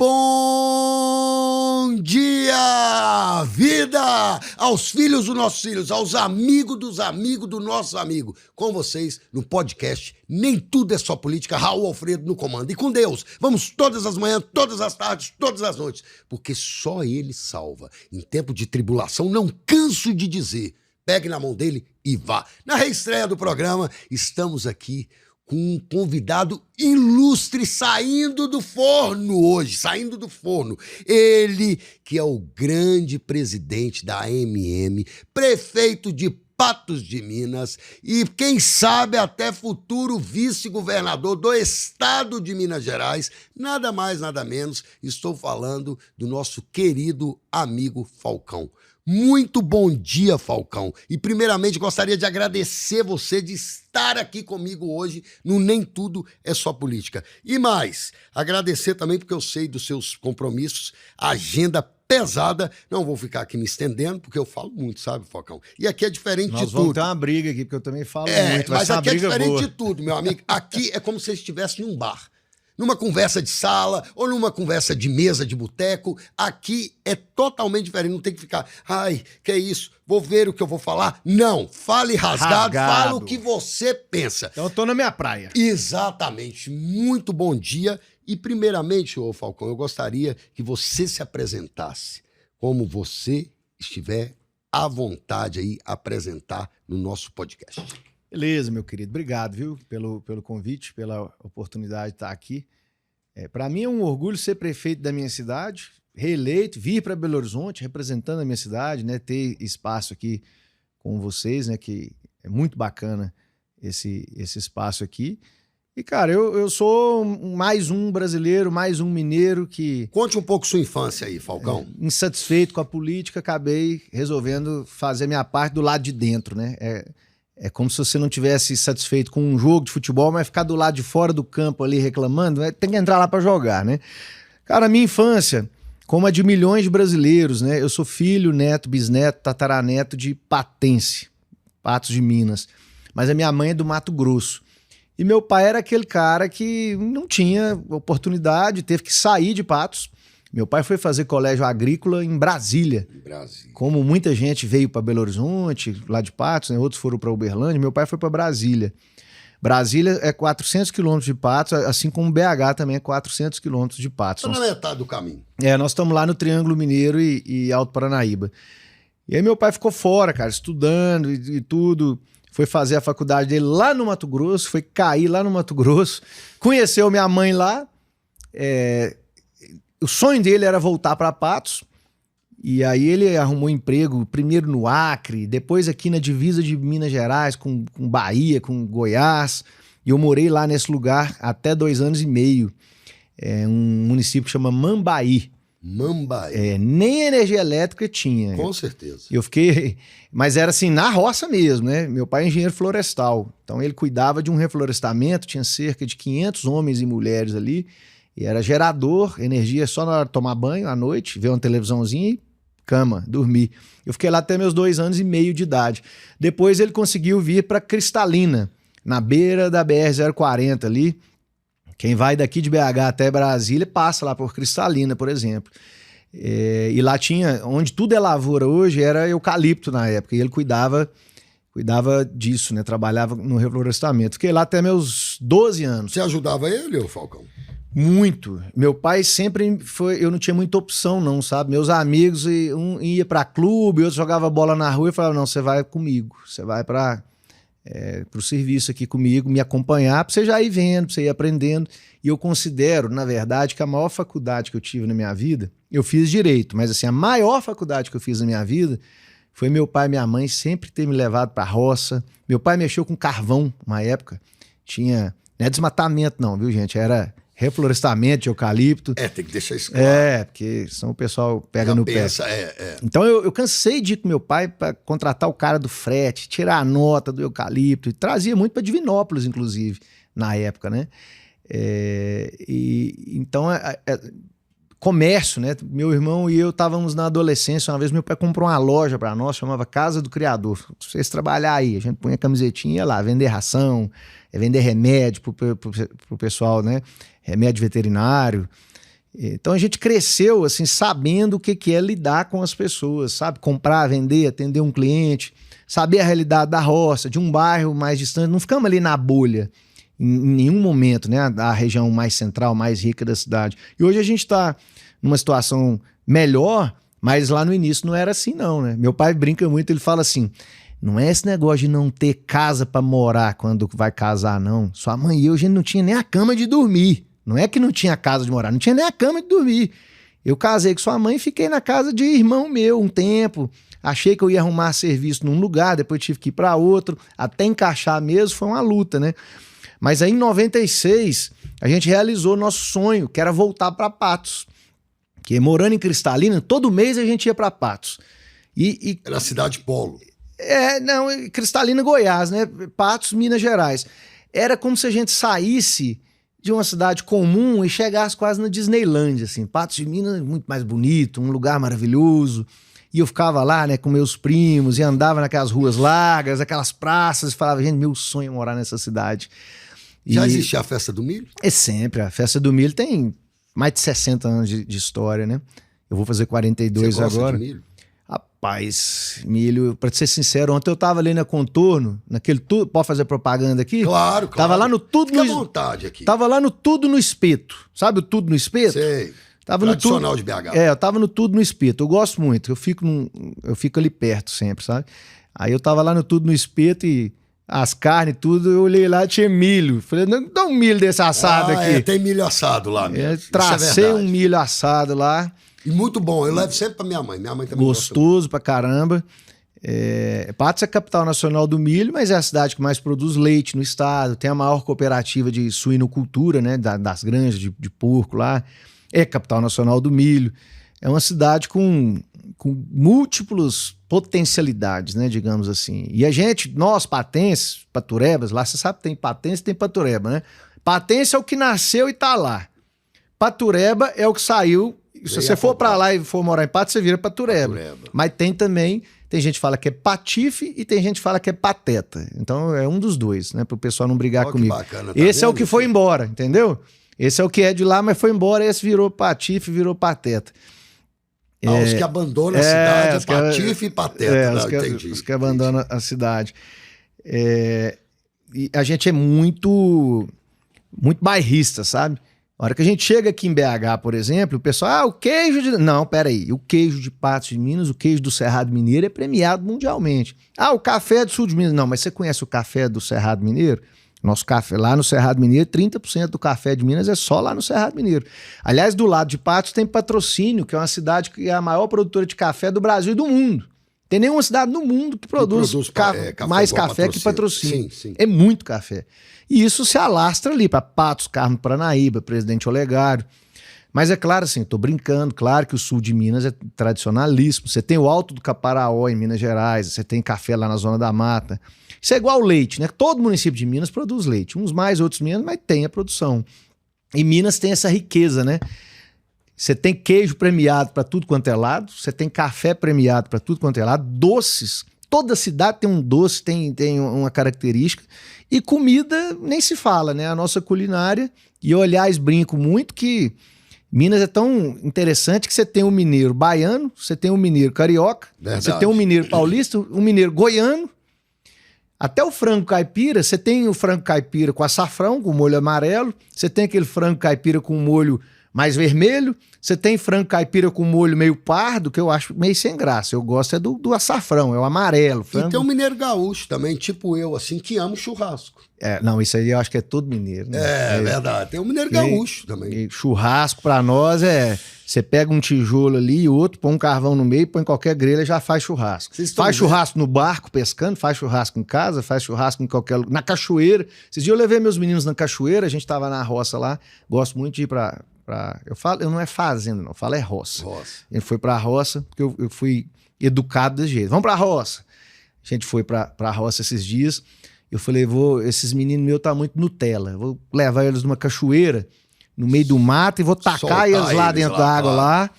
Bom dia, vida! Aos filhos dos nossos filhos, aos amigos do nosso amigo. Com vocês, no podcast Nem Tudo é Só Política, Raul Alfredo no comando. E com Deus, vamos todas as manhãs, todas as tardes, todas as noites, porque só Ele salva. Em tempo de tribulação, não canso de dizer, pegue na mão dele e vá. Na reestreia do programa, estamos aqui com um convidado ilustre saindo do forno hoje, saindo do forno. Ele que é o grande presidente da AMM, prefeito de Patos de Minas e, quem sabe, até futuro vice-governador do estado de Minas Gerais. Nada mais, nada menos, estou falando do nosso querido amigo Falcão. Muito bom dia, Falcão. E, primeiramente, gostaria de agradecer você de estar aqui comigo hoje no Nem Tudo é Só Política. E mais, agradecer também porque eu sei dos seus compromissos, agenda pesada. Não vou ficar aqui me estendendo, porque eu falo muito, sabe, Falcão? E aqui é diferente de tudo. Nós vamos ter uma briga aqui, porque eu também falo muito. Mas aqui é diferente de tudo, meu amigo. Aqui é como se você estivesse em um bar. Numa conversa de sala ou numa conversa de mesa, de boteco, aqui é totalmente diferente. Não tem que ficar, ai, que é isso? Vou ver o que eu vou falar. Não, fale rasgado, fala o que você pensa. Então eu tô na minha praia. Exatamente. Muito bom dia. E primeiramente, ô Falcão, eu gostaria que você se apresentasse como você estiver à vontade aí apresentar no nosso podcast. Beleza, meu querido. Obrigado, viu, pelo convite, pela oportunidade de estar aqui. Para mim é um orgulho ser prefeito da minha cidade, reeleito, vir para Belo Horizonte representando a minha cidade, né, ter espaço aqui com vocês, né, que é muito bacana esse espaço aqui. E, cara, eu sou mais um brasileiro, mais um mineiro que... Conte um pouco sua infância aí, Falcão. Insatisfeito com a política, acabei resolvendo fazer minha parte do lado de dentro, né? É como se você não tivesse satisfeito com um jogo de futebol, mas ficar do lado de fora do campo ali reclamando, tem que entrar lá para jogar, né? Cara, a minha infância, como a de milhões de brasileiros, né? Eu sou filho, neto, bisneto, tataraneto de patense, Patos de Minas. Mas a minha mãe é do Mato Grosso. E meu pai era aquele cara que não tinha oportunidade, teve que sair de Patos. Meu pai foi fazer colégio agrícola em Brasília. Como muita gente veio para Belo Horizonte, lá de Patos, né? Outros foram para Uberlândia, meu pai foi para Brasília. Brasília é 400 quilômetros de Patos, assim como BH também é 400 quilômetros de Patos. Está na metade do caminho. Nós estamos lá no Triângulo Mineiro e Alto Paranaíba. E aí meu pai ficou fora, cara, estudando e tudo. Foi fazer a faculdade dele lá no Mato Grosso, foi cair lá no Mato Grosso, conheceu minha mãe lá. O sonho dele era voltar para Patos, e aí ele arrumou emprego primeiro no Acre, depois aqui na divisa de Minas Gerais, com Bahia, com Goiás, e eu morei lá nesse lugar até 2 anos e meio. Um município que chama Mambaí. Mambaí. Nem energia elétrica tinha. Com certeza. Eu fiquei... Mas era assim, na roça mesmo, né? Meu pai é engenheiro florestal, então ele cuidava de um reflorestamento, tinha cerca de 500 homens e mulheres ali, e era gerador, energia só na hora de tomar banho à noite, ver uma televisãozinha e cama, dormir. Eu fiquei lá até meus 2 anos e meio de idade. Depois ele conseguiu vir para Cristalina, na beira da BR-040 ali. Quem vai daqui de BH até Brasília passa lá por Cristalina, por exemplo. E lá tinha, onde tudo é lavoura hoje, era eucalipto na época, e ele cuidava disso, né? Trabalhava no reflorestamento. Fiquei lá até meus 12 anos. Você ajudava ele, ô Falcão? Muito. Meu pai sempre foi... Eu não tinha muita opção, não, sabe? Meus amigos, um ia pra clube, outro jogava bola na rua e falava, não, você vai comigo. Você vai pro serviço aqui comigo, me acompanhar, pra você já ir vendo, pra você ir aprendendo. E eu considero, na verdade, que a maior faculdade que eu tive na minha vida, eu fiz direito, mas assim, a maior faculdade que eu fiz na minha vida foi meu pai e minha mãe sempre ter me levado pra roça. Meu pai mexeu com carvão, uma época. Não é desmatamento não, viu, gente? Era... reflorestamento de eucalipto. Tem que deixar isso claro. Porque senão o pessoal pega no pé. É. Então eu cansei de ir com meu pai para contratar o cara do frete, tirar a nota do eucalipto, e trazia muito para Divinópolis, inclusive, na época, né? Então, comércio, né? Meu irmão e eu estávamos na adolescência, uma vez meu pai comprou uma loja para nós, chamava Casa do Criador. Vocês trabalhar aí, a gente punha a camisetinha, ia lá, vender ração, vender remédio pro pessoal, né? Remédio veterinário. Então a gente cresceu assim, sabendo o que é lidar com as pessoas, sabe? Comprar, vender, atender um cliente, saber a realidade da roça, de um bairro mais distante. Não ficamos ali na bolha em nenhum momento, né? A região mais central, mais rica da cidade. E hoje a gente está numa situação melhor, mas lá no início não era assim não, né? Meu pai brinca muito, ele fala assim, não é esse negócio de não ter casa para morar quando vai casar, não. Sua mãe e eu, a gente não tinha nem a cama de dormir. Não é que não tinha casa de morar, não tinha nem a cama de dormir. Eu casei com sua mãe e fiquei na casa de irmão meu um tempo. Achei que eu ia arrumar serviço num lugar, depois tive que ir para outro. Até encaixar mesmo foi uma luta, né? Mas aí em 96, a gente realizou nosso sonho, que era voltar para Patos. Porque morando em Cristalina, todo mês a gente ia para Patos. Era a cidade polo. Não, Cristalina, Goiás, né? Patos, Minas Gerais. Era como se a gente saísse de uma cidade comum e chegasse quase na Disneylândia, assim. Patos de Minas, muito mais bonito, um lugar maravilhoso. E eu ficava lá, né, com meus primos e andava naquelas ruas largas, aquelas praças e falava, gente, meu sonho é morar nessa cidade. Já existia a Festa do Milho? É sempre. A Festa do Milho tem mais de 60 anos de história, né? Eu vou fazer 42 Você gosta agora. de milho? Rapaz, milho, pra ser sincero, ontem eu tava ali na Contorno, naquele tudo, pode fazer propaganda aqui? Claro. Tava lá no Tudo Fica no... à vontade aqui. Tava lá no Tudo no Espeto. Sabe o Tudo no Espeto? Sei. Tava Tradicional no de BH. Eu tava no Tudo no Espeto. Eu gosto muito, eu fico ali perto sempre, sabe? Aí eu tava lá no Tudo no Espeto e as carnes, tudo, eu olhei lá, tinha milho. Falei, não dá um milho desse assado aqui. Tem milho assado lá mesmo. Tracei um milho assado lá. E muito bom, eu levo sempre pra minha mãe. Minha mãe também gostoso pra caramba. Patos é a capital nacional do milho, mas é a cidade que mais produz leite no estado. Tem a maior cooperativa de suinocultura, né? Das granjas de porco lá. É capital nacional do milho. É uma cidade com múltiplas potencialidades, né? Digamos assim. E a gente, nós patenses, paturebas, lá você sabe que tem patense e tem patureba, né? Patense é o que nasceu e tá lá. Patureba é o que saiu. Se você for pra lá e for morar em Patos, você vira patureba. Mas tem gente que fala que é patife e tem gente que fala que é pateta. Então é um dos dois, né? Para o pessoal não brigar comigo. Bacana, esse é o que foi embora, entendeu? Esse é o que é de lá, mas foi embora, esse virou patife, virou pateta. Os que abandonam a cidade é patife e pateta. Entendi. Os que abandonam a cidade. E a gente é muito bairrista, sabe? A hora que a gente chega aqui em BH, por exemplo, o pessoal, o queijo de... Não, peraí, o queijo de Patos de Minas, o queijo do Cerrado Mineiro é premiado mundialmente. O café do sul de Minas. Não, mas você conhece o café do Cerrado Mineiro? Nosso café lá no Cerrado Mineiro, 30% do café de Minas é só lá no Cerrado Mineiro. Aliás, do lado de Patos tem Patrocínio, que é uma cidade que é a maior produtora de café do Brasil e do mundo. Tem nenhuma cidade no mundo que produz mais café que Patrocínio. Sim. É muito café. E isso se alastra ali para Patos, Carmo Paranaíba, Presidente Olegário. Mas é claro, assim, tô brincando, claro que o sul de Minas é tradicionalíssimo. Você tem o Alto do Caparaó em Minas Gerais, você tem café lá na Zona da Mata. Isso é igual ao leite, né? Todo município de Minas produz leite. Uns mais, outros menos, mas tem a produção. E Minas tem essa riqueza, né? Você tem queijo premiado para tudo quanto é lado, você tem café premiado para tudo quanto é lado, doces. Toda cidade tem um doce, tem uma característica. E comida nem se fala, né? A nossa culinária. E eu, aliás, brinco muito que Minas é tão interessante que você tem um mineiro baiano, você tem um mineiro carioca, você tem um mineiro paulista, um mineiro goiano. Até o frango caipira, você tem o frango caipira com açafrão, com molho amarelo, você tem aquele frango caipira com molho mais vermelho, você tem frango caipira com molho meio pardo, que eu acho meio sem graça. Eu gosto do açafrão, é o amarelo. Frango. E tem um mineiro gaúcho também, tipo eu, assim, que ama o churrasco. Não, isso aí eu acho que é todo mineiro. Né? É verdade, tem um mineiro gaúcho também. E churrasco pra nós você pega um tijolo ali e outro, põe um carvão no meio, põe qualquer grelha e já faz churrasco. Faz churrasco no barco pescando, faz churrasco em casa, faz churrasco em qualquer lugar. Na cachoeira. Esses dias eu levei meus meninos na cachoeira, a gente tava na roça lá, gosto muito de ir pra eu não é fazenda, não, eu falo é roça. Ele foi pra roça, porque eu fui educado desse jeito. Vamos pra roça. A gente foi pra roça esses dias. Eu falei, esses meninos meus tá muito Nutella. Vou levar eles numa cachoeira, no meio do mato, e vou tacar eles lá dentro da água lá.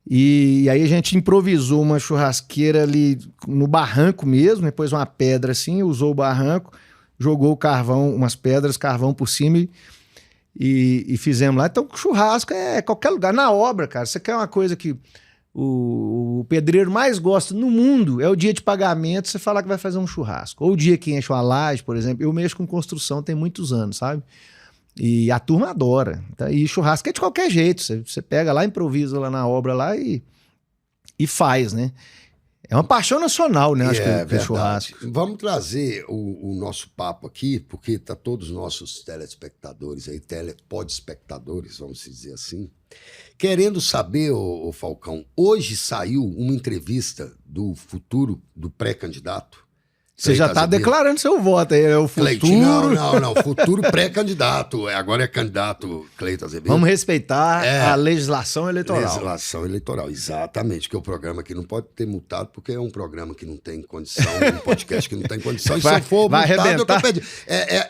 E aí a gente improvisou uma churrasqueira ali no barranco mesmo, depois uma pedra assim, usou o barranco, jogou o carvão, umas pedras, carvão por cima e fizemos lá. Então, churrasco é qualquer lugar. Na obra, cara, você quer uma coisa que o pedreiro mais gosta no mundo, é o dia de pagamento, você falar que vai fazer um churrasco. Ou o dia que enche uma laje, por exemplo. Eu mexo com construção tem muitos anos, sabe? E a turma adora. E churrasco é de qualquer jeito. Você pega lá, improvisa lá na obra lá e faz, né? É uma paixão nacional, né? Acho que é churrasco. Vamos trazer o nosso papo aqui, porque tá todos os nossos telespectadores aí, telespodespectadores, vamos dizer assim, querendo saber, ô Falcão, hoje saiu uma entrevista do futuro, do pré-candidato. Você já está declarando seu voto aí, é o futuro. Cleiton, não, futuro pré-candidato, agora é candidato Cleiton Azevedo. Vamos respeitar a legislação eleitoral. Legislação eleitoral, exatamente, que o programa aqui não pode ter multado, porque é um programa que não tem condição, um podcast que não tem condição, e se eu for multado, eu tô pedindo.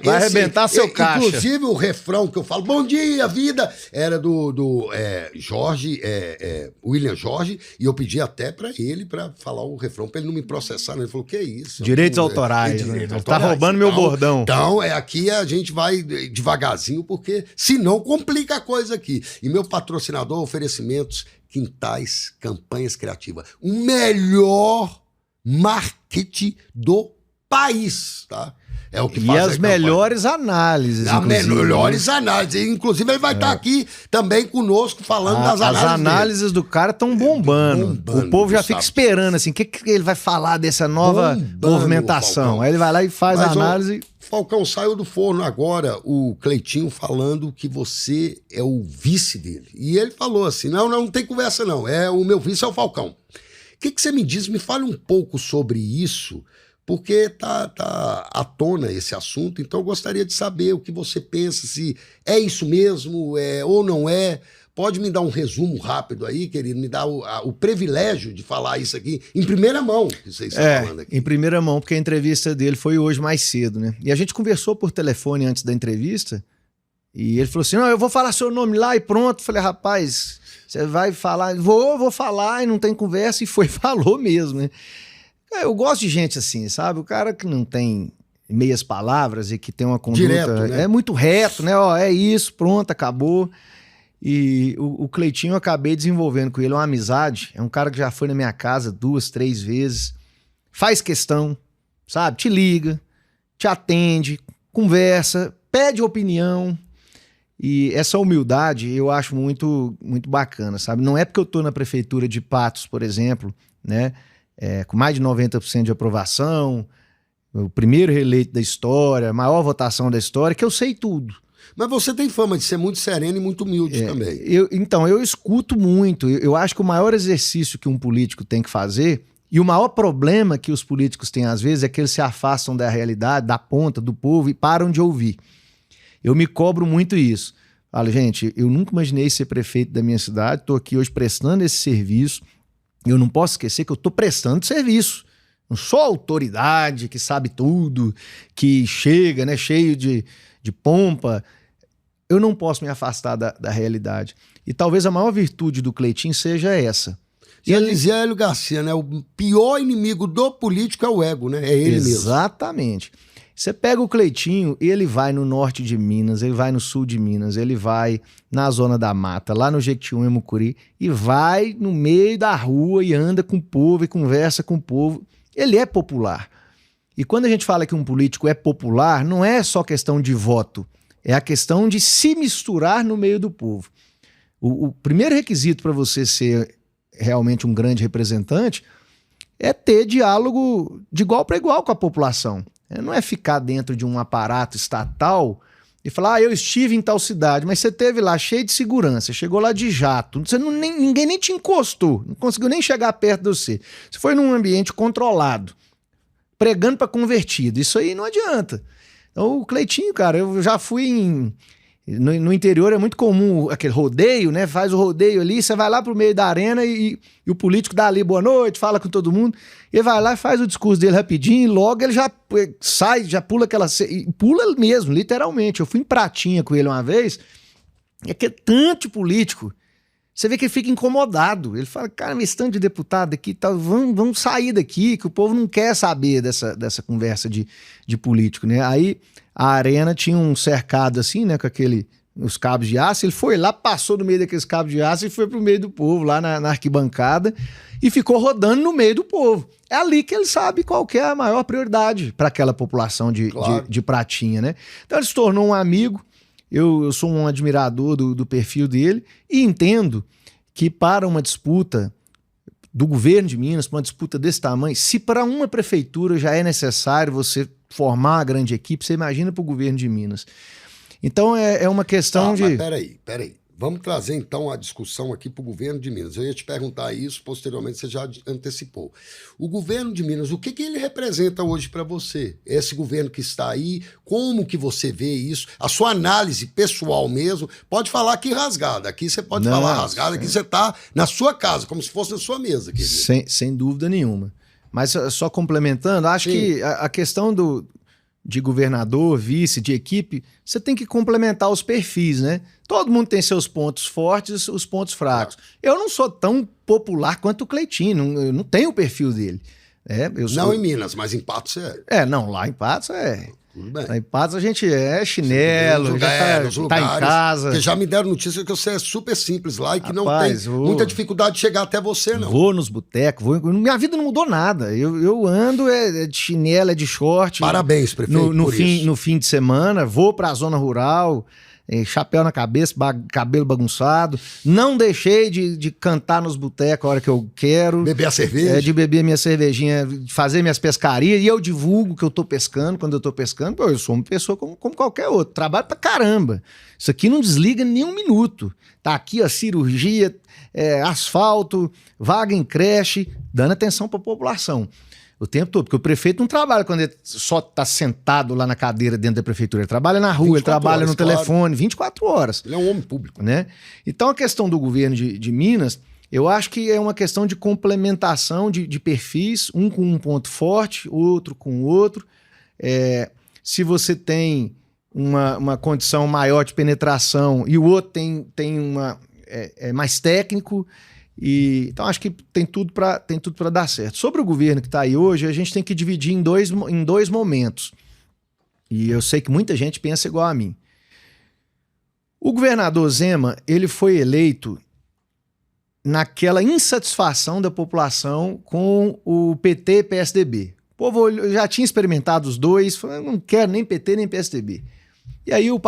Vai arrebentar seu caixa. Inclusive o refrão que eu falo, bom dia, vida, era do Jorge, William Jorge, e eu pedi até para ele, para falar o refrão, para ele não me processar, né? Ele falou, que é isso? Direitos autorais, né? Ele tá roubando meu bordão. Então, aqui a gente vai devagarzinho, porque senão complica a coisa aqui. E meu patrocinador, oferecimentos, Quintais, Campanhas Criativas. O melhor marketing do país, tá? É o que faz. E as melhores análises. As melhores análises. Inclusive, ele vai estar aqui também conosco falando das análises. As análises do cara estão bombando. O povo já fica esperando, assim, o que ele vai falar dessa nova movimentação? Aí ele vai lá e faz a análise. Falcão, saiu do forno agora o Cleitinho falando que você é o vice dele. E ele falou assim, não tem conversa não, o meu vice é o Falcão. O que você me diz? Me fale um pouco sobre isso, porque tá à tona esse assunto, então eu gostaria de saber o que você pensa, se é isso mesmo, ou não é. Pode me dar um resumo rápido aí, querido, me dar o privilégio de falar isso aqui em primeira mão, que vocês estão falando aqui. Em primeira mão, porque a entrevista dele foi hoje mais cedo, né? E a gente conversou por telefone antes da entrevista, e ele falou assim, não, eu vou falar seu nome lá e pronto. Falei, rapaz, você vai falar? Vou falar, e não tem conversa, e falou mesmo, né? Eu gosto de gente assim, sabe? O cara que não tem meias palavras e que tem uma conduta... Direto, né? É muito reto, né? Ó, é isso, pronto, acabou. E o Cleitinho, eu acabei desenvolvendo com ele uma amizade. É um cara que já foi na minha casa 2, 3 vezes. Faz questão, sabe? Te liga, te atende, conversa, pede opinião. E essa humildade eu acho muito, muito bacana, sabe? Não é porque eu tô na prefeitura de Patos, por exemplo, né? Com mais de 90% de aprovação, o primeiro reeleito da história, a maior votação da história, que eu sei tudo. Mas você tem fama de ser muito sereno e muito humilde também. Então, eu escuto muito. Eu acho que o maior exercício que um político tem que fazer, e o maior problema que os políticos têm às vezes, é que eles se afastam da realidade, da ponta, do povo, e param de ouvir. Eu me cobro muito isso. Falo, gente, eu nunca imaginei ser prefeito da minha cidade, estou aqui hoje prestando esse serviço. Eu não posso esquecer que eu estou prestando serviço. Não sou autoridade que sabe tudo, que chega, né, cheio de pompa. Eu não posso me afastar da realidade. E talvez a maior virtude do Cleitinho seja essa. Já dizia Hélio Garcia, né? O pior inimigo do político é o ego, né? É ele mesmo. Exatamente. Você pega o Cleitinho, ele vai no norte de Minas, ele vai no sul de Minas, ele vai na Zona da Mata, lá no Jequitinhonha, Mucuri, e vai no meio da rua e anda com o povo e conversa com o povo. Ele é popular. E quando a gente fala que um político é popular, não é só questão de voto, é a questão de se misturar no meio do povo. O primeiro requisito para você ser realmente um grande representante é ter diálogo de igual para igual com a população. Não é ficar dentro de um aparato estatal e falar, eu estive em tal cidade, mas você esteve lá cheio de segurança, chegou lá de jato, ninguém nem te encostou, não conseguiu nem chegar perto de você. Você foi num ambiente controlado, pregando para convertido, isso aí não adianta. Então o Cleitinho, cara, eu já fui no interior, é muito comum aquele rodeio, né? Faz o rodeio ali, você vai lá pro meio da arena e o político dá ali boa noite, fala com todo mundo, ele vai lá e faz o discurso dele rapidinho e logo ele já sai, já pula pula mesmo, literalmente. Eu fui em Pratinha com ele uma vez, e aquele tanto de político, você vê que ele fica incomodado. Ele fala, cara, esse tanto de deputado aqui, tá, vamos sair daqui, que o povo não quer saber dessa conversa de político, né? Aí a arena tinha um cercado assim, né, com aquele os cabos de aço, ele foi lá, passou no meio daqueles cabos de aço e foi pro meio do povo, lá na arquibancada, e ficou rodando no meio do povo. É ali que ele sabe qual que é a maior prioridade para aquela população de Pratinha, né? Então ele se tornou um amigo, eu sou um admirador do perfil dele e entendo que para uma disputa do governo de Minas, para uma disputa desse tamanho, se para uma prefeitura já é necessário você formar uma grande equipe, você imagina para o governo de Minas. Então é uma questão de... Mas peraí. Vamos trazer então a discussão aqui para o governo de Minas. Eu ia te perguntar isso, posteriormente você já antecipou. O governo de Minas, o que ele representa hoje para você? Esse governo que está aí, como que você vê isso? A sua análise pessoal mesmo, pode falar aqui rasgada. Aqui você pode falar rasgada, aqui você está na sua casa, como se fosse na sua mesa, querido. Sem dúvida nenhuma. Mas só complementando, acho que a questão de governador, vice, de equipe, você tem que complementar os perfis, né? Todo mundo tem seus pontos fortes e os pontos fracos. Eu não sou tão popular quanto o Cleitinho, eu não tenho o perfil dele. Não em Minas, mas em Patos é. Não, lá em Patos é... Tudo bem. Lá em Patos a gente é chinelo, tá em casa. Porque já me deram notícia que você é super simples lá e que não tem muita dificuldade de chegar até você, não. Vou nos botecos, minha vida não mudou nada. Eu ando de chinelo, de short. Parabéns, prefeito, no fim de semana, vou pra zona rural, chapéu na cabeça, cabelo bagunçado. Não deixei de cantar nos botecos a hora que eu quero. Beber a cerveja? De beber minha cervejinha, fazer minhas pescarias. E eu divulgo que eu tô pescando, quando eu tô pescando. Pô, eu sou uma pessoa como qualquer outro. Trabalho pra caramba. Isso aqui não desliga nem um minuto. Tá aqui a cirurgia, asfalto, vaga em creche, dando atenção pra população. O tempo todo, porque o prefeito não trabalha quando ele só está sentado lá na cadeira dentro da prefeitura. Ele trabalha na rua, ele trabalha no telefone, 24 horas. Ele é um homem público. Né? Então a questão do governo de Minas, eu acho que é uma questão de complementação de perfis, um com um ponto forte, outro com outro. Se você tem uma condição maior de penetração e o outro tem mais técnico... Então acho que tem tudo para dar certo. Sobre o governo que está aí hoje, a gente tem que dividir em dois momentos. E eu sei que muita gente pensa igual a mim. O governador Zema, ele foi eleito naquela insatisfação da população com o PT e PSDB. O povo já tinha experimentado os dois, falou, não quero nem PT nem PSDB. E aí o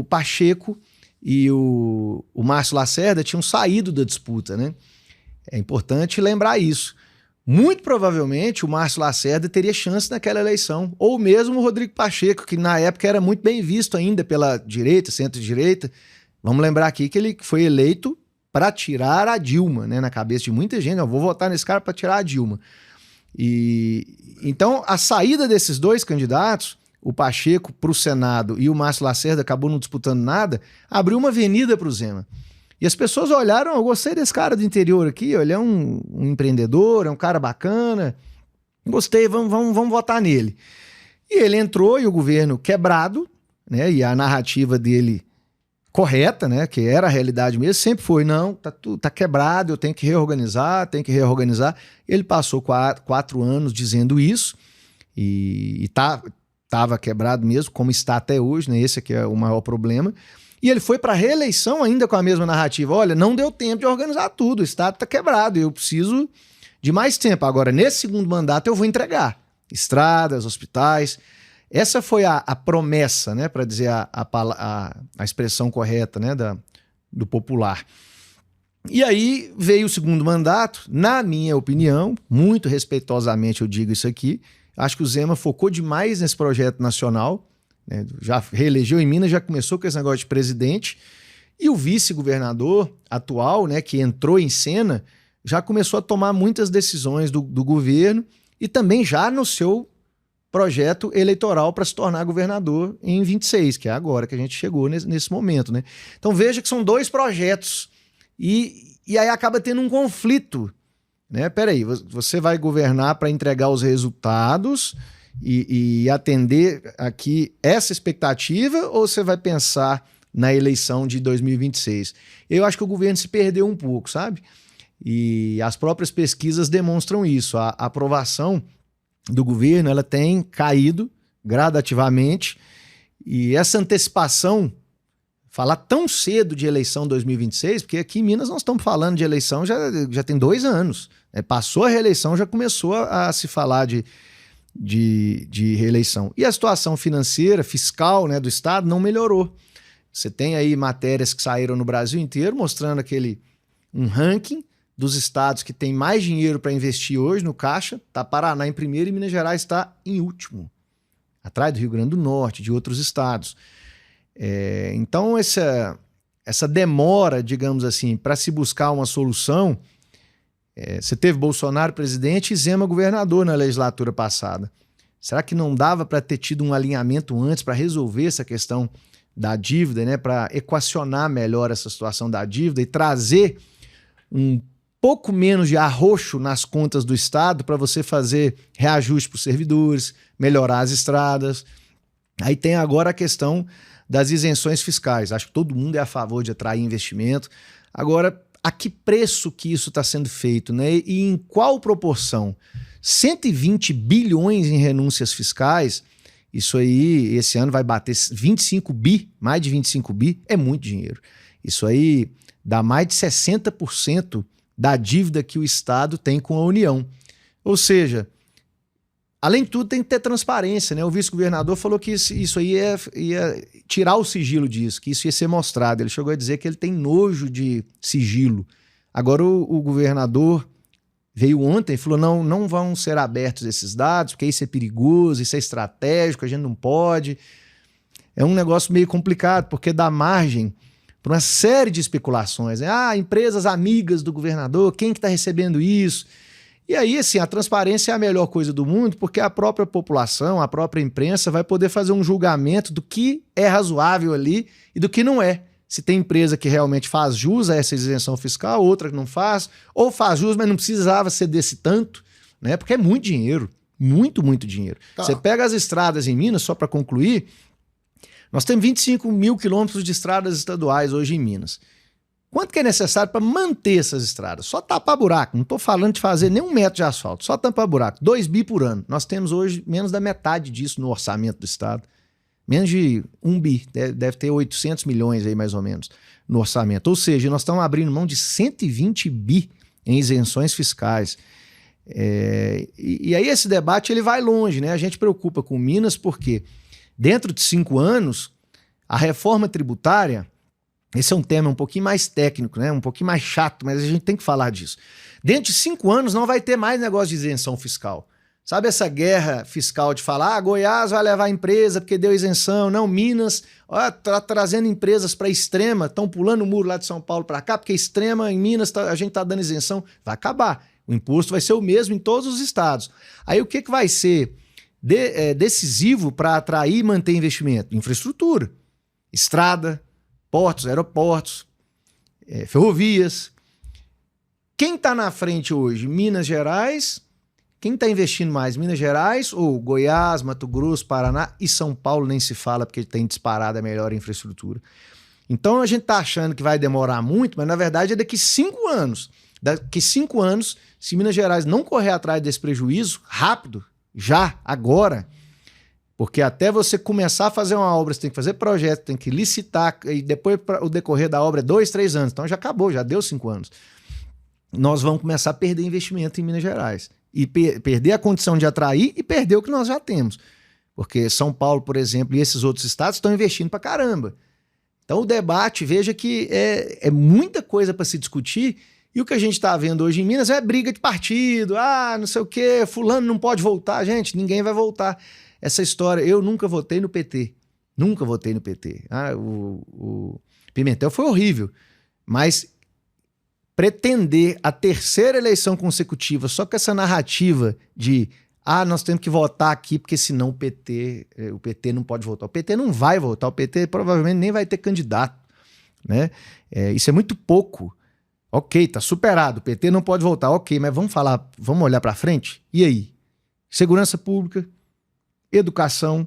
Pacheco e o Márcio Lacerda tinham saído da disputa, né? É importante lembrar isso. Muito provavelmente o Márcio Lacerda teria chance naquela eleição, ou mesmo o Rodrigo Pacheco, que na época era muito bem visto ainda pela direita, centro-direita. Vamos lembrar aqui que ele foi eleito para tirar a Dilma, né? Na cabeça de muita gente, eu vou votar nesse cara para tirar a Dilma. Então a saída desses dois candidatos, o Pacheco para o Senado e o Márcio Lacerda acabou não disputando nada, abriu uma avenida para o Zema. E as pessoas olharam, eu gostei desse cara do interior aqui, ele é um empreendedor, é um cara bacana, gostei, vamos votar nele. E ele entrou e o governo quebrado, né, e a narrativa dele correta, né, que era a realidade mesmo, sempre foi, não, tá quebrado, eu tenho que reorganizar. Ele passou 4 anos dizendo isso e estava quebrado mesmo, como está até hoje, né? Esse aqui é o maior problema. E ele foi para a reeleição ainda com a mesma narrativa. Olha, não deu tempo de organizar tudo, o Estado está quebrado, eu preciso de mais tempo. Agora, nesse segundo mandato, eu vou entregar estradas, hospitais. Essa foi a promessa, né? Para dizer a expressão correta, né? Do popular. E aí veio o segundo mandato, na minha opinião, muito respeitosamente eu digo isso aqui, acho que o Zema focou demais nesse projeto nacional, né? Já reelegeu em Minas, já começou com esse negócio de presidente, e o vice-governador atual, né, que entrou em cena, já começou a tomar muitas decisões do governo e também já no seu projeto eleitoral para se tornar governador em 26, que é agora que a gente chegou nesse momento, né? Então veja que são 2 projetos e aí acaba tendo um conflito, né? Peraí, você vai governar para entregar os resultados e atender aqui essa expectativa ou você vai pensar na eleição de 2026? Eu acho que o governo se perdeu um pouco, sabe? E as próprias pesquisas demonstram isso. A aprovação do governo ela tem caído gradativamente e essa antecipação falar tão cedo de eleição 2026, porque aqui em Minas nós estamos falando de eleição já tem 2 anos. Né? Passou a reeleição, já começou a se falar de reeleição. E a situação financeira, fiscal, né, do Estado não melhorou. Você tem aí matérias que saíram no Brasil inteiro mostrando um ranking dos estados que tem mais dinheiro para investir hoje no Caixa. Tá Paraná em primeiro e Minas Gerais está em último, atrás do Rio Grande do Norte, de outros estados. Então essa demora, digamos assim, para se buscar uma solução, você teve Bolsonaro presidente e Zema governador na legislatura passada. Será que não dava para ter tido um alinhamento antes para resolver essa questão da dívida, né, para equacionar melhor essa situação da dívida e trazer um pouco menos de arroxo nas contas do Estado para você fazer reajuste para os servidores, melhorar as estradas? Aí tem agora a questão das isenções fiscais. Acho que todo mundo é a favor de atrair investimento. Agora, a que preço que isso está sendo feito, né? E em qual proporção? 120 bilhões em renúncias fiscais, isso aí, esse ano vai bater 25 bi, mais de 25 bi, é muito dinheiro. Isso aí dá mais de 60% da dívida que o Estado tem com a União. Ou seja, além de tudo, tem que ter transparência, né? O vice-governador falou que isso aí ia tirar o sigilo disso, que isso ia ser mostrado. Ele chegou a dizer que ele tem nojo de sigilo. Agora o governador veio ontem e falou, não vão ser abertos esses dados, porque isso é perigoso, isso é estratégico, a gente não pode. É um negócio meio complicado, porque dá margem para uma série de especulações. Né? Empresas amigas do governador, quem que está recebendo isso? E aí, assim, a transparência é a melhor coisa do mundo, porque a própria população, a própria imprensa vai poder fazer um julgamento do que é razoável ali e do que não é. Se tem empresa que realmente faz jus a essa isenção fiscal, outra que não faz, ou faz jus, mas não precisava ser desse tanto, né? Porque é muito dinheiro, muito, muito dinheiro. Tá. Você pega as estradas em Minas, só para concluir, nós temos 25 mil quilômetros de estradas estaduais hoje em Minas. Quanto que é necessário para manter essas estradas? Só tapar buraco, não estou falando de fazer nem 1 metro de asfalto, só tampar buraco, 2 bi por ano. Nós temos hoje menos da metade disso no orçamento do Estado. Menos de 1 bi, deve ter 800 milhões aí mais ou menos no orçamento. Ou seja, nós estamos abrindo mão de 120 bi em isenções fiscais. E aí esse debate ele vai longe, né? A gente preocupa com Minas porque dentro de 5 anos, a reforma tributária, esse é um tema um pouquinho mais técnico, né? Um pouquinho mais chato, mas a gente tem que falar disso. Dentro de 5 anos não vai ter mais negócio de isenção fiscal. Sabe essa guerra fiscal de falar, Goiás vai levar a empresa porque deu isenção, não, Minas, tá trazendo empresas para Extrema, estão pulando o muro lá de São Paulo para cá, porque Extrema, em Minas, a gente tá dando isenção, vai acabar. O imposto vai ser o mesmo em todos os estados. Aí o que vai ser decisivo para atrair e manter investimento? Infraestrutura, estrada, portos, aeroportos, ferrovias. Quem está na frente hoje? Minas Gerais. Quem está investindo mais? Minas Gerais ou Goiás, Mato Grosso, Paraná e São Paulo nem se fala porque tem disparada a melhor infraestrutura. Então a gente está achando que vai demorar muito, mas na verdade é daqui 5 anos. Daqui 5 anos, se Minas Gerais não correr atrás desse prejuízo, rápido, já, agora, porque até você começar a fazer uma obra, você tem que fazer projeto, tem que licitar, e depois o decorrer da obra é 2, 3 anos. Então já acabou, já deu 5 anos. Nós vamos começar a perder investimento em Minas Gerais. E perder a condição de atrair e perder o que nós já temos. Porque São Paulo, por exemplo, e esses outros estados estão investindo pra caramba. Então o debate, veja que é muita coisa para se discutir e o que a gente está vendo hoje em Minas é briga de partido, não sei o quê, fulano não pode voltar. Gente, ninguém vai voltar. Essa história, eu nunca votei no PT. Nunca votei no PT. O Pimentel foi horrível, mas pretender a 3ª eleição consecutiva só com essa narrativa de nós temos que votar aqui porque senão o PT não pode votar. O PT não vai votar, o PT provavelmente nem vai ter candidato, né? Isso é muito pouco. Ok, tá superado, o PT não pode votar, ok, mas vamos olhar para frente? E aí? Segurança pública, educação,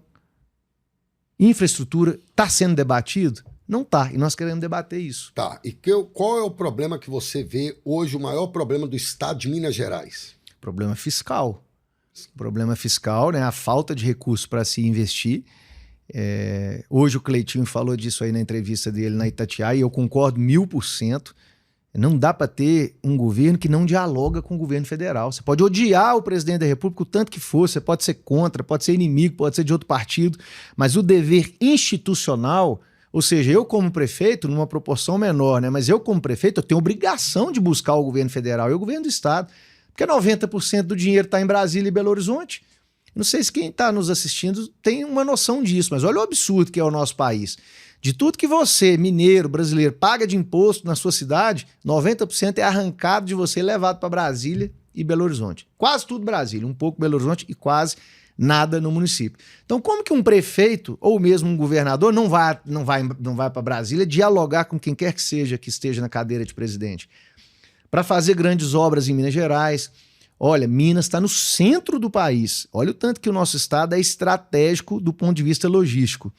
infraestrutura, tá sendo debatido? Não tá, e nós queremos debater isso. Tá, e qual é o problema que você vê hoje, o maior problema do estado de Minas Gerais? Problema fiscal. Problema fiscal, né? A falta de recursos para se investir. Hoje o Cleitinho falou disso aí na entrevista dele na Itatiaia e eu concordo 1000%. Não dá para ter um governo que não dialoga com o governo federal. Você pode odiar o presidente da República o tanto que for, você pode ser contra, pode ser inimigo, pode ser de outro partido, mas o dever institucional, ou seja, eu como prefeito, numa proporção menor, né? Mas eu como prefeito, eu tenho obrigação de buscar o governo federal e o governo do estado, porque 90% do dinheiro está em Brasília e Belo Horizonte. Não sei se quem está nos assistindo tem uma noção disso, mas olha o absurdo que é o nosso país. De tudo que você, mineiro, brasileiro, paga de imposto na sua cidade, 90% é arrancado de você e levado para Brasília e Belo Horizonte. Quase tudo Brasília, um pouco Belo Horizonte e quase nada no município. Então, como que um prefeito ou mesmo um governador não vai para Brasília dialogar com quem quer que seja que esteja na cadeira de presidente? Para fazer grandes obras em Minas Gerais. Olha, Minas está no centro do país. Olha o tanto que o nosso estado é estratégico do ponto de vista logístico.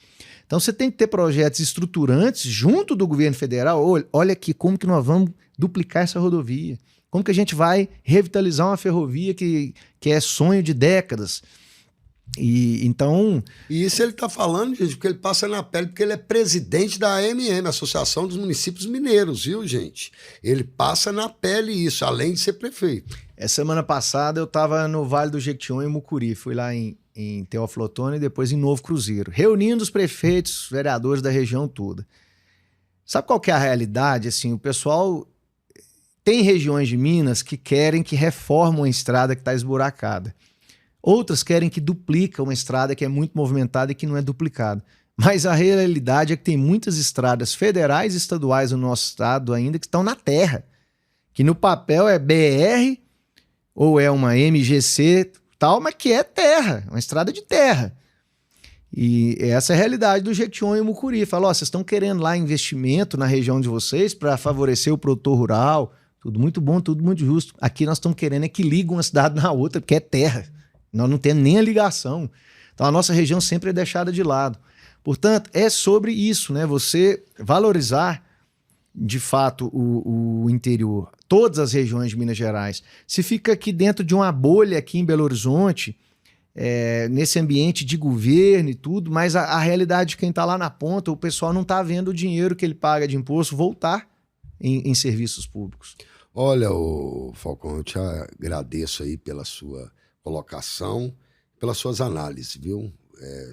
Então você tem que ter projetos estruturantes junto do governo federal. Olha aqui como que nós vamos duplicar essa rodovia. Como que a gente vai revitalizar uma ferrovia que é sonho de décadas. E isso ele está falando, gente, porque ele passa na pele, porque ele é presidente da AMM, Associação dos Municípios Mineiros, viu, gente? Ele passa na pele isso, além de ser prefeito. Semana passada eu estava no Vale do Jequitinhonha, em Mucuri. Fui lá em Teófilo Otoni e depois em Novo Cruzeiro, reunindo os prefeitos, vereadores da região toda. Sabe qual que é a realidade? Assim, o pessoal tem regiões de Minas que querem que reformem uma estrada que está esburacada. Outras querem que duplica uma estrada que é muito movimentada e que não é duplicada. Mas a realidade é que tem muitas estradas federais e estaduais no nosso estado ainda que estão na terra, que no papel é BR ou é uma MGC tal, mas que é terra, uma estrada de terra. E essa é a realidade do Jequitinhonha e Mucuri. Fala, vocês estão querendo lá investimento na região de vocês para favorecer o produtor rural, tudo muito bom, tudo muito justo. Aqui nós estamos querendo que ligue uma cidade na outra, porque é terra. Nós não temos nem a ligação. Então a nossa região sempre é deixada de lado. Portanto, é sobre isso, né? Você valorizar de fato o interior, todas as regiões de Minas Gerais. Se fica aqui dentro de uma bolha aqui em Belo Horizonte, nesse ambiente de governo e tudo, mas a realidade de quem está lá na ponta, o pessoal não está vendo o dinheiro que ele paga de imposto voltar em serviços públicos. Olha, Falcão, eu te agradeço aí pela sua colocação, pelas suas análises, viu?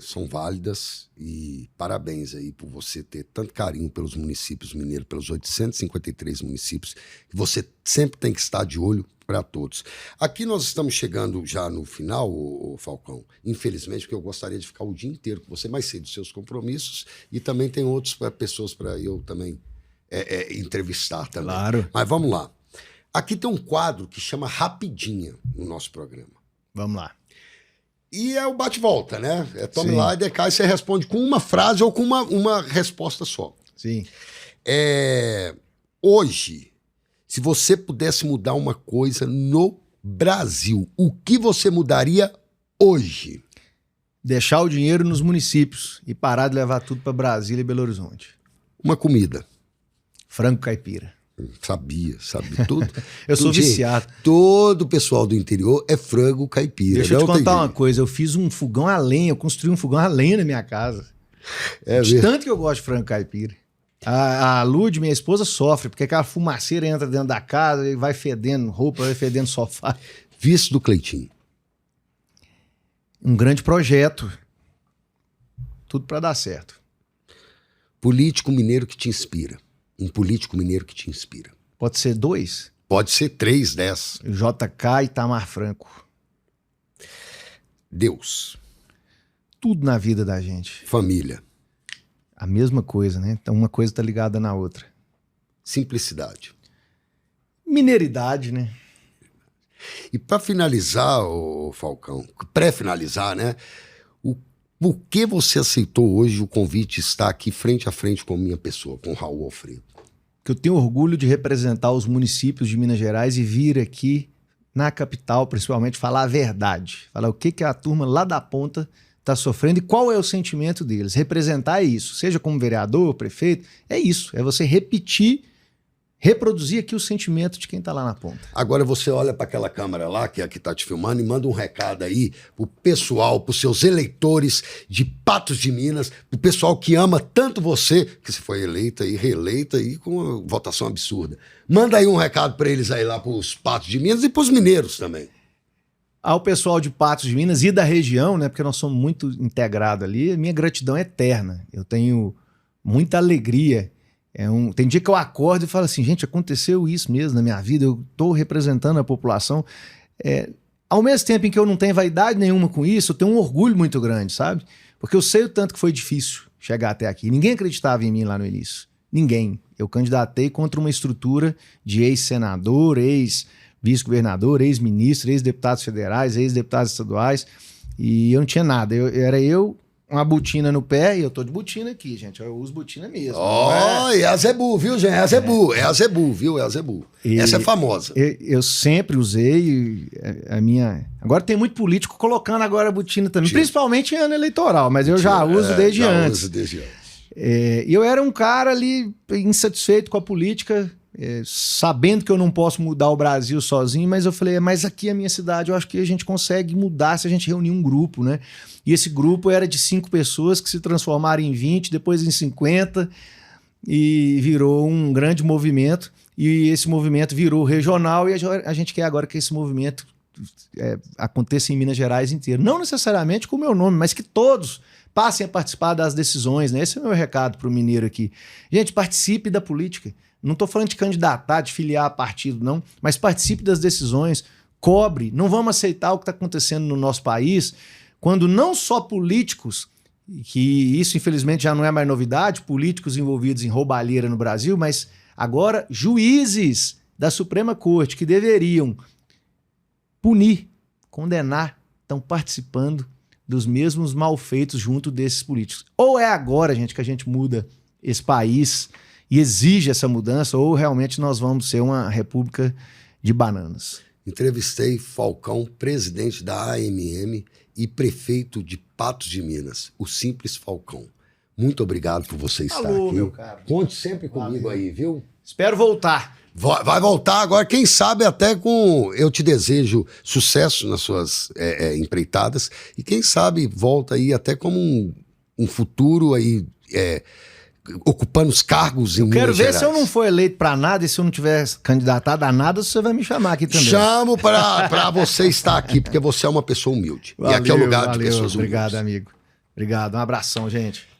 São válidas e parabéns aí por você ter tanto carinho pelos municípios mineiros, pelos 853 municípios, que você sempre tem que estar de olho para todos. Aqui nós estamos chegando já no final, Falcão, infelizmente, porque eu gostaria de ficar o dia inteiro com você, mais cedo dos seus compromissos, e também tem outras pessoas para eu também entrevistar também. Claro. Mas vamos lá. Aqui tem um quadro que chama Rapidinha no nosso programa. Vamos lá. E é o bate-volta, né? Tome lá e decai e você responde com uma frase ou com uma resposta só. Sim. Hoje, se você pudesse mudar uma coisa no Brasil, o que você mudaria hoje? Deixar o dinheiro nos municípios e parar de levar tudo para Brasília e Belo Horizonte. Uma comida. Frango caipira. Sabia tudo. Eu sou viciado. Todo o pessoal do interior é frango caipira. Deixa eu te contar uma coisa. Eu fiz um fogão a lenha, eu construí um fogão a lenha na minha casa. De tanto que eu gosto de frango caipira. A Lud, minha esposa, sofre, porque aquela fumaceira entra dentro da casa e vai fedendo roupa, vai fedendo sofá. Vice do Cleitinho. Um grande projeto. Tudo para dar certo. Político mineiro que te inspira. Um político mineiro que te inspira. Pode ser 2? Pode ser 3, 10. JK e Itamar Franco. Deus. Tudo na vida da gente. Família. A mesma coisa, né? Então uma coisa tá ligada na outra. Simplicidade. Mineiridade, né? E para finalizar, Falcão, pré-finalizar, né? Por que você aceitou hoje o convite de estar aqui frente a frente com a minha pessoa, com o Raul Alfredo? Que eu tenho orgulho de representar os municípios de Minas Gerais e vir aqui na capital, principalmente, falar a verdade. Falar o que a turma lá da ponta está sofrendo e qual é o sentimento deles. Representar é isso. Seja como vereador, prefeito, é isso. É você repetir reproduzir aqui o sentimento de quem tá lá na ponta. Agora você olha para aquela câmera lá, que é a que tá te filmando, e manda um recado aí pro pessoal, pros seus eleitores de Patos de Minas, pro pessoal que ama tanto você, que você foi eleita e reeleita aí com uma votação absurda. Manda aí um recado para eles aí lá pros Patos de Minas e pros mineiros também. Ao pessoal de Patos de Minas e da região, né, porque nós somos muito integrados ali, minha gratidão é eterna. Eu tenho muita alegria. Tem dia que eu acordo e falo assim, gente, aconteceu isso mesmo na minha vida, eu estou representando a população. Ao mesmo tempo em que eu não tenho vaidade nenhuma com isso, eu tenho um orgulho muito grande, sabe? Porque eu sei o tanto que foi difícil chegar até aqui. Ninguém acreditava em mim lá no início. Ninguém. Eu candidatei contra uma estrutura de ex-senador, ex-vice-governador, ex-ministro, ex-deputados federais, ex-deputados estaduais, e eu não tinha nada. Era eu, uma botina no pé, e eu tô de botina aqui, gente. Eu uso botina mesmo. É a Zebu, viu, gente? É a Zebu, é a Zebu, viu? É a Zebu. Essa é famosa. Eu sempre usei a minha... Agora tem muito político colocando agora a botina também, principalmente em ano eleitoral, mas eu já uso desde antes. Uso desde antes. Eu era um cara ali insatisfeito com a política, sabendo que eu não posso mudar o Brasil sozinho, mas eu falei, mas aqui é a minha cidade, eu acho que a gente consegue mudar se a gente reunir um grupo, né? E esse grupo era de 5 pessoas que se transformaram em 20, depois em 50, e virou um grande movimento, e esse movimento virou regional, e a gente quer agora que esse movimento aconteça em Minas Gerais inteiro. Não necessariamente com o meu nome, mas que todos passem a participar das decisões, né? Esse é o meu recado para o mineiro aqui. Gente, participe da política. Não estou falando de candidatar, de filiar a partido, não, mas participe das decisões, cobre. Não vamos aceitar o que está acontecendo no nosso país, quando não só políticos, que isso infelizmente já não é mais novidade, políticos envolvidos em roubalheira no Brasil, mas agora juízes da Suprema Corte que deveriam punir, condenar, estão participando dos mesmos malfeitos junto desses políticos. Ou é agora, gente, que a gente muda esse país e exige essa mudança, ou realmente nós vamos ser uma república de bananas. Entrevistei Falcão, presidente da AMM e prefeito de Patos de Minas, o simples Falcão. Muito obrigado por você estar aqui. Meu caro. Conte sempre comigo aí, viu? Espero voltar. Vai voltar agora, quem sabe até com... Eu te desejo sucesso nas suas empreitadas e quem sabe volta aí até como um futuro aí... ocupando os cargos em Minas Gerais. Quero ver se eu não for eleito para nada e se eu não tiver candidatado a nada, você vai me chamar aqui também. Chamo para você estar aqui, porque você é uma pessoa humilde. Valeu, e aqui é o lugar de pessoas humildes. Obrigado, amigo. Obrigado, um abração, gente.